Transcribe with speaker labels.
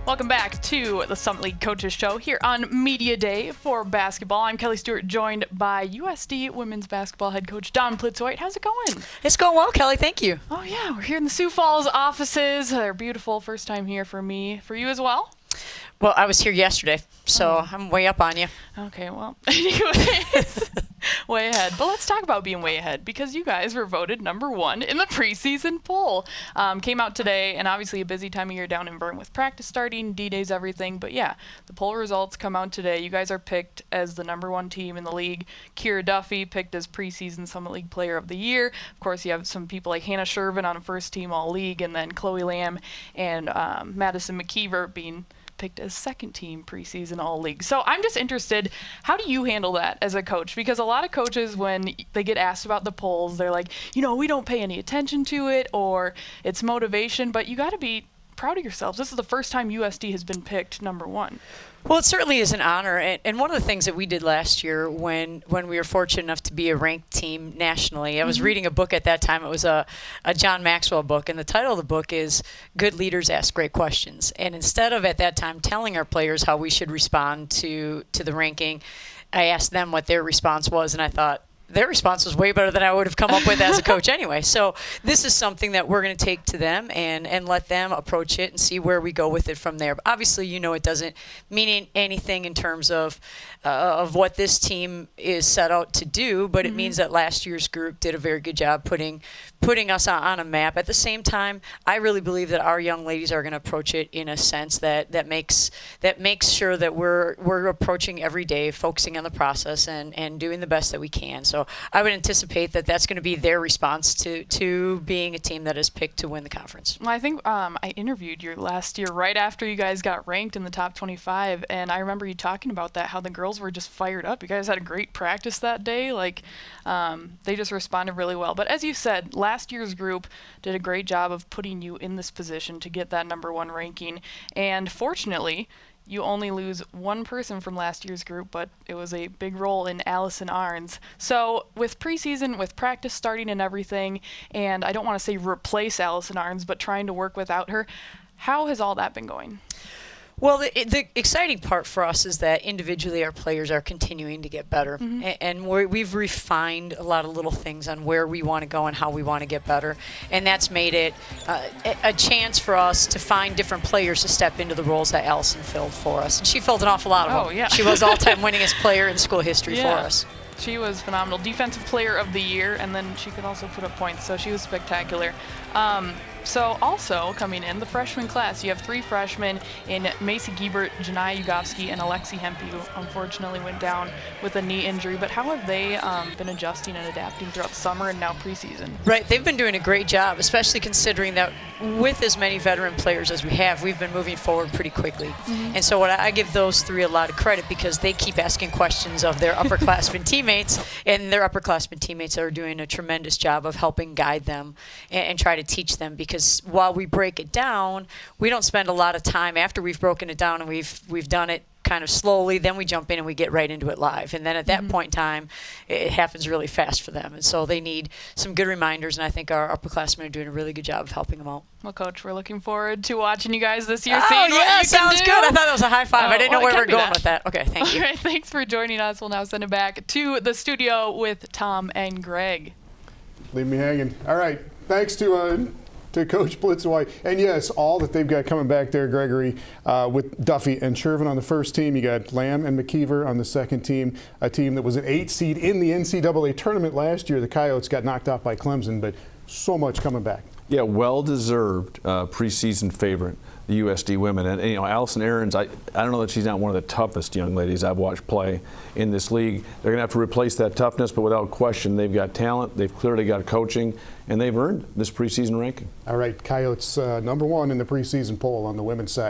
Speaker 1: Welcome back to the Summit League Coaches Show here on Media Day for basketball. I'm Kelly Stewart, joined by USD women's basketball head coach Dawn Plitzuweit. How's it going?
Speaker 2: It's going well, Kelly. Thank you.
Speaker 1: Oh, yeah. We're here in the Sioux Falls offices. They're beautiful. First time here for me. For you as well?
Speaker 2: Well, I was here yesterday, so I'm way up on you.
Speaker 1: Okay, well, anyways, way ahead. But let's talk about being way ahead, because you guys were voted #1 in the preseason poll. Came out today, and obviously a busy time of year down in Vern with practice starting, D-Days, everything. But yeah, the poll results come out today. You guys are picked as the #1 team in the league. Kira Duffy picked as preseason Summit League Player of the Year. Of course, you have some people like Hannah Shervin on a first team All-League, and then Chloe Lamb and Madison McKeever being picked as second team preseason All-League. So I'm just interested, how do you handle that as a coach? Because a lot of coaches, when they get asked about the polls, they're like, we don't pay any attention to it, or it's motivation, but you got to be proud of yourselves. This is the first time USD has been picked #1.
Speaker 2: Well, it certainly is an honor, and one of the things that we did last year when we were fortunate enough to be a ranked team nationally, I was reading a book at that time. It was a John Maxwell book, and the title of the book is Good Leaders Ask Great Questions. And instead of at that time telling our players how we should respond to the ranking, I asked them what their response was, and I thought, their response was way better than I would have come up with as a coach anyway. So this is something that we're going to take to them and let them approach it and see where we go with it from there. But obviously, it doesn't mean anything in terms of what this team is set out to do, but it means that last year's group did a very good job putting us on a map. At the same time, I really believe that our young ladies are going to approach it in a sense that makes sure that we're approaching every day, focusing on the process and doing the best that we can. So I would anticipate that that's going to be their response to being a team that is picked to win the conference.
Speaker 1: Well, I think I interviewed you last year right after you guys got ranked in the top 25, and I remember you talking about that, how the girls were just fired up. You guys had a great practice that day. They just responded really well. But as you said, last year's group did a great job of putting you in this position to get that #1 ranking, and fortunately, you only lose one person from last year's group, but it was a big role in Allison Arns. So with preseason, with practice starting and everything, and I don't want to say replace Allison Arns, but trying to work without her, how has all that been going?
Speaker 2: Well, the exciting part for us is that individually our players are continuing to get better. And we've refined a lot of little things on where we want to go and how we want to get better. And that's made it a chance for us to find different players to step into the roles that Allison filled for us. And she filled an awful lot of them.
Speaker 1: Yeah.
Speaker 2: She was all-time winningest player in school history for us.
Speaker 1: She was phenomenal. Defensive Player of the Year, and then she could also put up points, so she was spectacular. So also coming in, the freshman class, you have 3 freshmen in Macy Giebert, Janai Ugovsky, and Alexi Hempe, who unfortunately went down with a knee injury. But how have they been adjusting and adapting throughout the summer and now preseason?
Speaker 2: Right, they've been doing a great job, especially considering that with as many veteran players as we have, we've been moving forward pretty quickly. And so I give those 3 a lot of credit because they keep asking questions of their upperclassmen teammates, and their upperclassmen teammates are doing a tremendous job of helping guide them and try to teach them, because while we break it down, we don't spend a lot of time after we've broken it down and we've done it kind of slowly, then we jump in and we get right into it live. And then at that point in time, it happens really fast for them. And so they need some good reminders, and I think our upperclassmen are doing a really good job of helping them out.
Speaker 1: Well, Coach, we're looking forward to watching you guys this year.
Speaker 2: Oh, yeah, sounds good. I thought that was a high five. I didn't know where we were going with that. Okay, thank you.
Speaker 1: All right, thanks for joining us. We'll now send it back to the studio with Tom and Greg.
Speaker 3: Leave me hanging. All right, thanks to Coach Plitzuweit. And yes, all that they've got coming back there, Gregory, with Duffy and Shervin on the first team. You got Lamb and McKeever on the second team, a team that was an 8 seed in the NCAA tournament last year. The Coyotes got knocked off by Clemson, but so much coming back.
Speaker 4: Yeah, well-deserved preseason favorite, the USD women. And Allison Aarons, I don't know that she's not one of the toughest young ladies I've watched play in this league. They're going to have to replace that toughness, but without question, they've got talent, they've clearly got coaching, and they've earned this preseason ranking.
Speaker 3: All right, Coyotes #1 in the preseason poll on the women's side.